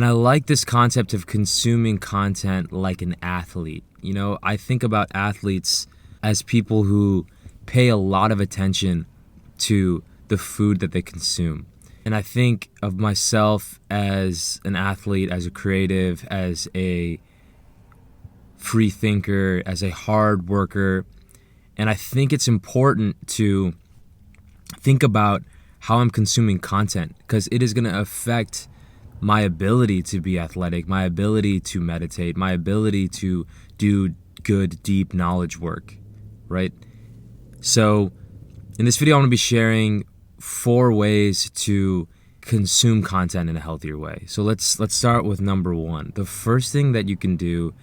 And I like this concept of consuming content like an athlete. You know, I think about athletes as people who pay a lot of attention to the food that they consume. And I think of myself as an athlete, as a creative, as a free thinker, as a hard worker. And I think it's important to think about how I'm consuming content, because it is going to affect my ability to be athletic, my ability to meditate, my ability to do good, deep knowledge work, right? So in this video, I want to be sharing 4 ways to consume content in a healthier way. So let's start with number 1. The first thing that you can do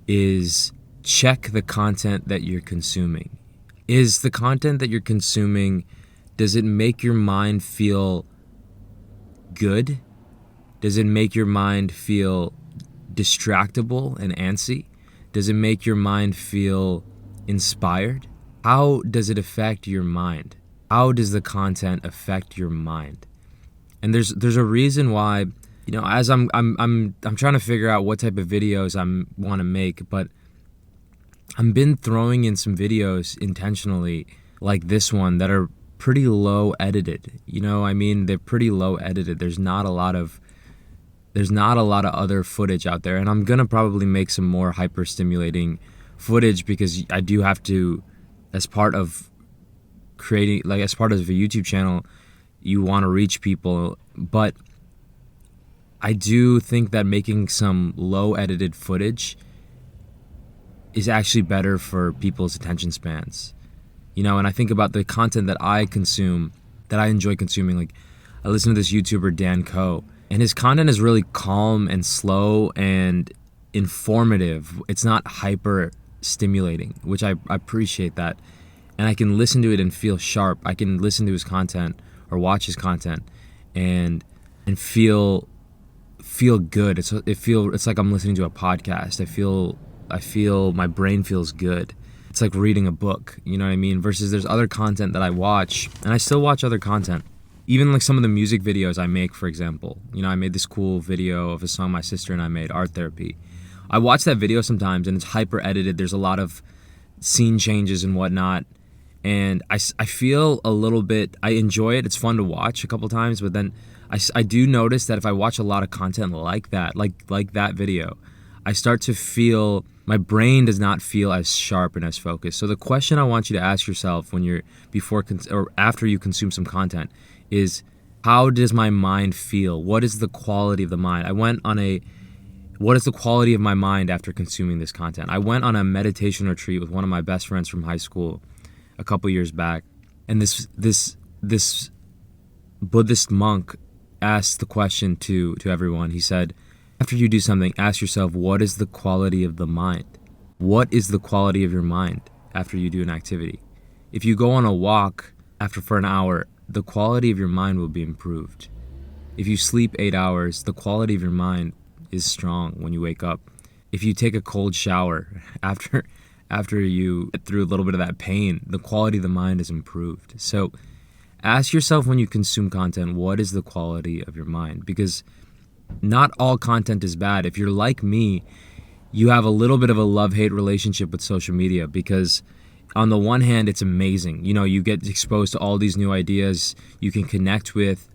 is check the content that you're consuming. Is the content that you're consuming, does it make your mind feel good? Does it make your mind feel distractible and antsy? Does it make your mind feel inspired? How does it affect your mind? How does the content affect your mind? And there's a reason why, you know, as I'm trying to figure out what type of videos I want to make, but I've been throwing in some videos intentionally like this one that are pretty low edited. You know, I mean, they're pretty low edited. There's not a lot of other footage out there, and I'm gonna probably make some more hyper stimulating footage, because I do have to, as part of creating, like as part of a YouTube channel, you want to reach people. But I do think that making some low edited footage is actually better for people's attention spans. You know, and I think about the content that I consume, that I enjoy consuming. Like, I listen to this YouTuber, Dan Coe, and his content is really calm and slow and informative. It's not hyper stimulating, which I appreciate that. And I can listen to it and feel sharp. I can listen to his content or watch his content and feel good. It's like I'm listening to a podcast. I feel my brain feels good. It's like reading a book, you know what I mean? Versus there's other content that I watch, and I still watch other content. Even like some of the music videos I make, for example. You know, I made this cool video of a song my sister and I made, Art Therapy. I watch that video sometimes and it's hyper edited. There's a lot of scene changes and whatnot. And I feel a little bit, I enjoy it. It's fun to watch a couple times, but then I do notice that if I watch a lot of content like that, like that video, I start to feel, my brain does not feel as sharp and as focused. So the question I want you to ask yourself when you're, before or after you consume some content, is how does my mind feel? What is the quality of the mind? What is the quality of my mind after consuming this content? I went on a meditation retreat with one of my best friends from high school a couple years back, and this Buddhist monk asked the question to everyone. He said, after you do something, ask yourself, what is the quality of the mind? What is the quality of your mind after you do an activity? If you go on a walk for an hour, the quality of your mind will be improved. If you sleep 8 hours, the quality of your mind is strong when you wake up. If you take a cold shower after you get through a little bit of that pain, the quality of the mind is improved. So ask yourself when you consume content, what is the quality of your mind? Because not all content is bad. If you're like me, you have a little bit of a love-hate relationship with social media, because on the one hand, it's amazing. You know, you get exposed to all these new ideas. You can connect with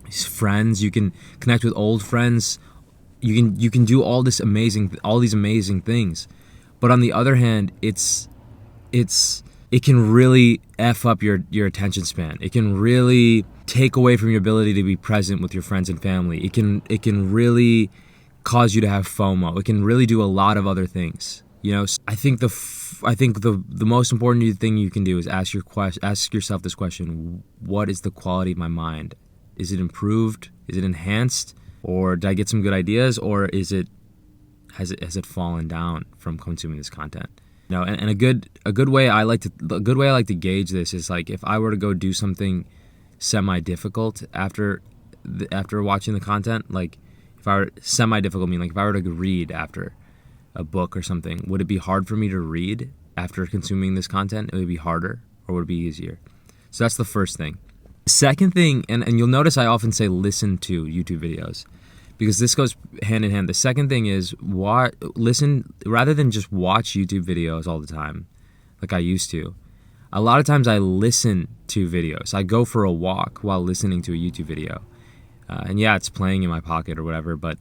friends. You can connect with old friends. You can do all these amazing things. But on the other hand, it can really F up your attention span. It can really take away from your ability to be present with your friends and family. It can really cause you to have FOMO. It can really do a lot of other things. You know, I think the most important thing you can do is ask yourself this question: what is the quality of my mind? Is it improved? Is it enhanced? Or did I get some good ideas? Or has it fallen down from consuming this content? You know, and a good way I like to gauge this is, like, if I were to go do something semi-difficult after watching the content, like if I were semi-difficult, meaning like if I were to read after a book or something, would it be hard for me to read after consuming this content? It would be harder, or would it be easier? So that's the first thing. Second thing, and you'll notice I often say listen to YouTube videos, because this goes hand in hand. The second thing is listen rather than just watch YouTube videos all the time, like I used to. A lot of times I listen to videos. I go for a walk while listening to a YouTube video, and yeah, it's playing in my pocket or whatever, but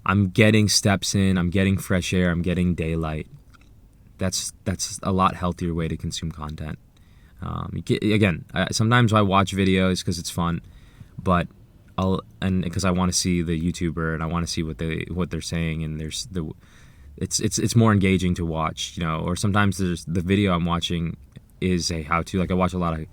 I'm getting steps in. I'm getting fresh air. I'm getting daylight. That's a lot healthier way to consume content. Sometimes I watch videos because it's fun, but because I want to see the YouTuber and I want to see what they're saying, and it's more engaging to watch, or sometimes there's the video I'm watching is a how-to. Like I watch a lot of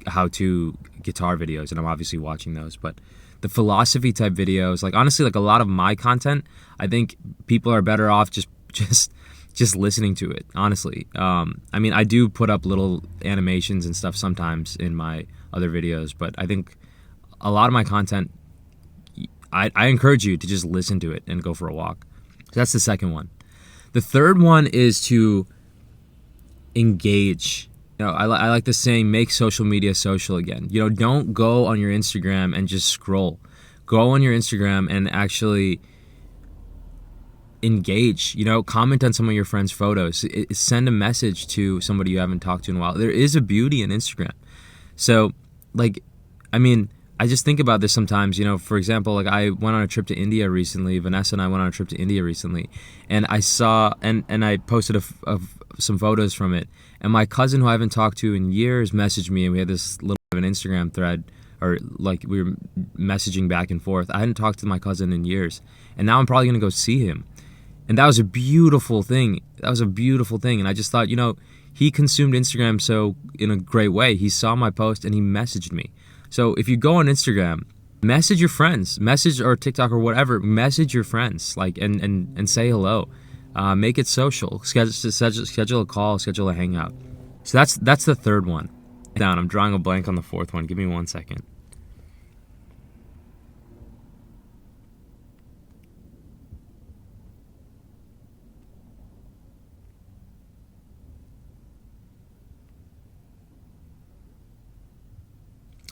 how-to guitar videos, and I'm obviously watching those, but the philosophy type videos, like honestly, like a lot of my content, I think people are better off just listening to it, honestly. I mean, I do put up little animations and stuff sometimes in my other videos, but I think a lot of my content, I encourage you to just listen to it and go for a walk. So that's the second one. The third one is to engage. I like the saying, make social media social again. Don't go on your Instagram and just scroll. Go on your Instagram and actually engage, comment on some of your friends' photos. Send a message to somebody you haven't talked to in a while. There is a beauty in Instagram. So, I just think about this sometimes, for example, like I went on a trip to India recently. Vanessa and I went on a trip to India recently, and I saw, and I posted some photos from it. And my cousin, who I haven't talked to in years, messaged me, and we had this little bit of an Instagram thread, or like we were messaging back and forth. I hadn't talked to my cousin in years, and now I'm probably going to go see him. And that was a beautiful thing. And I just thought, he consumed Instagram so in a great way. He saw my post and he messaged me. So if you go on Instagram, message your friends, or TikTok or whatever, message your friends, like, and say hello. Make it social. Schedule a call, schedule a hangout. So that's the third one. I'm drawing a blank on the fourth one. Give me 1 second.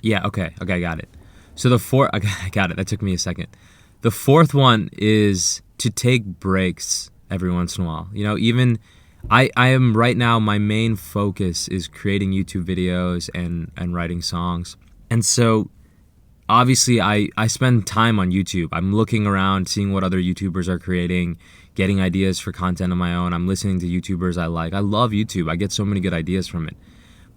Yeah, okay, I got it. So I got it. That took me a second. The fourth one is to take breaks every once in a while. Even I am right now, my main focus is creating YouTube videos and writing songs. And so obviously I spend time on YouTube. I'm looking around, seeing what other YouTubers are creating, getting ideas for content of my own. I'm listening to YouTubers I like. I love YouTube. I get so many good ideas from it.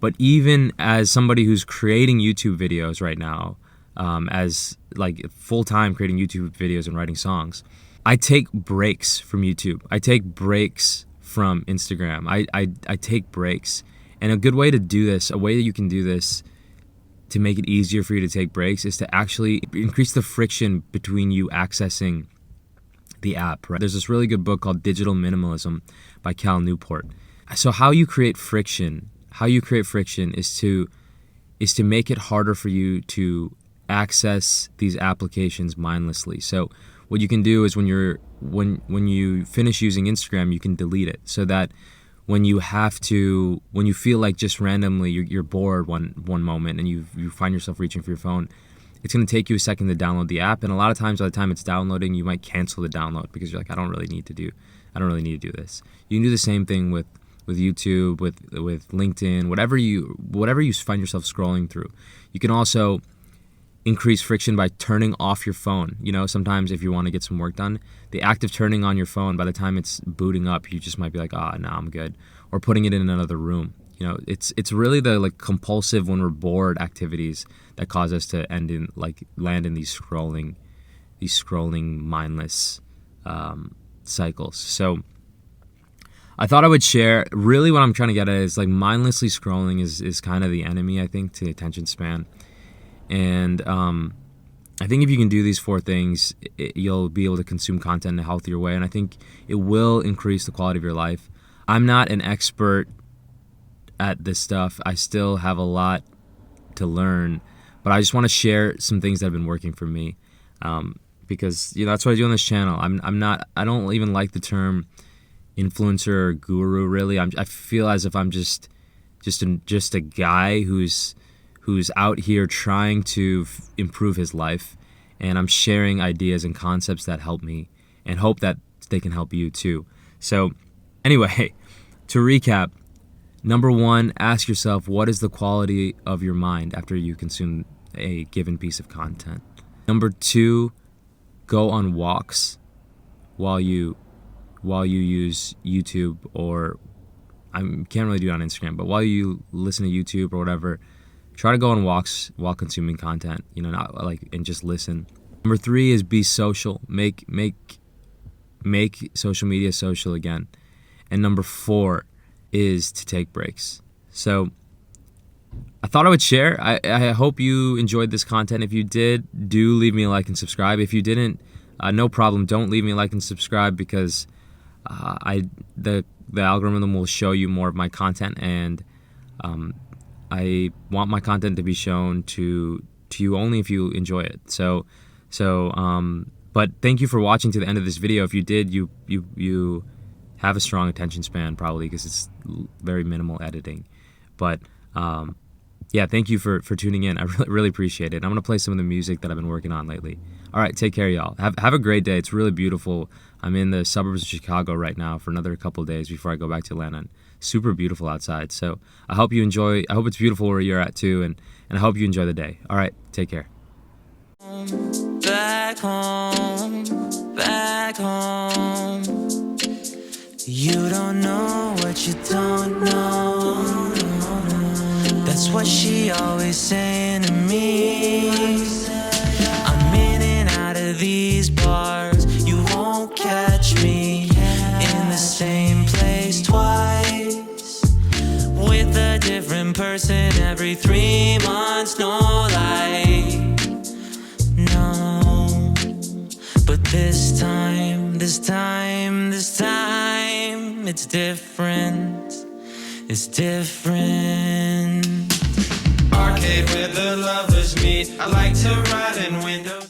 But even as somebody who's creating YouTube videos right now, as like full-time creating YouTube videos and writing songs, I take breaks from YouTube. I take breaks from Instagram. I take breaks. And a good way to do this, a way that you can do this to make it easier for you to take breaks, is to actually increase the friction between you accessing the app, right? There's this really good book called Digital Minimalism by Cal Newport. So how you create friction is to make it harder for you to access these applications mindlessly. So what you can do is when you finish using Instagram, you can delete it, so that when you feel like just randomly you're bored one moment and you find yourself reaching for your phone, it's going to take you a second to download the app. And a lot of times by the time it's downloading, you might cancel the download because you're like, I don't really need to do this. You can do the same thing with YouTube, with LinkedIn, whatever you find yourself scrolling through. You can also increase friction by turning off your phone. Sometimes if you want to get some work done, the act of turning on your phone, by the time it's booting up, you just might be like, no, I'm good. Or putting it in another room. It's really the compulsive, when we're bored, activities that cause us to land in these scrolling mindless cycles. So I thought I would share, really what I'm trying to get at is mindlessly scrolling is kind of the enemy, I think, to attention span. And I think if you can do these four things, you'll be able to consume content in a healthier way. And I think it will increase the quality of your life. I'm not an expert at this stuff. I still have a lot to learn. But I just want to share some things that have been working for me. Because, that's what I do on this channel. I don't even like the term influencer or guru, really. I feel as if I'm just a guy who's out here trying to improve his life, and I'm sharing ideas and concepts that help me and hope that they can help you too. So anyway, to recap, number one, ask yourself, what is the quality of your mind after you consume a given piece of content? Number two, go on walks while you use YouTube, or I can't really do it on Instagram, but while you listen to YouTube or whatever, try to go on walks while consuming content, not like, and just listen. Number three is be social. Make social media social again. And number four is to take breaks. So I thought I would share. I hope you enjoyed this content. If you did, do leave me a like and subscribe. If you didn't, no problem. Don't leave me a like and subscribe, because the algorithm will show you more of my content, and I want my content to be shown to you only if you enjoy it. So but thank you for watching to the end of this video. If you did, you have a strong attention span, probably, because it's very minimal editing. But yeah, thank you for tuning in. I really appreciate it. I'm gonna play some of the music that I've been working on lately. All right, take care, y'all. Have a great day. It's really beautiful. I'm in the suburbs of Chicago right now for another couple of days before I go back to Atlanta. Super beautiful outside. So I hope you enjoy. I hope it's beautiful where you're at too, and I hope you enjoy the day. All right, take care. Back home, back home. You don't know what you don't know. That's what she always saying to me. I'm in and out of these bars. You won't catch me in the same place twice, with a different person every 3 months. No lie, no. But this time, it's different. It's different. Arcade where the lovers meet. I like to ride in windows.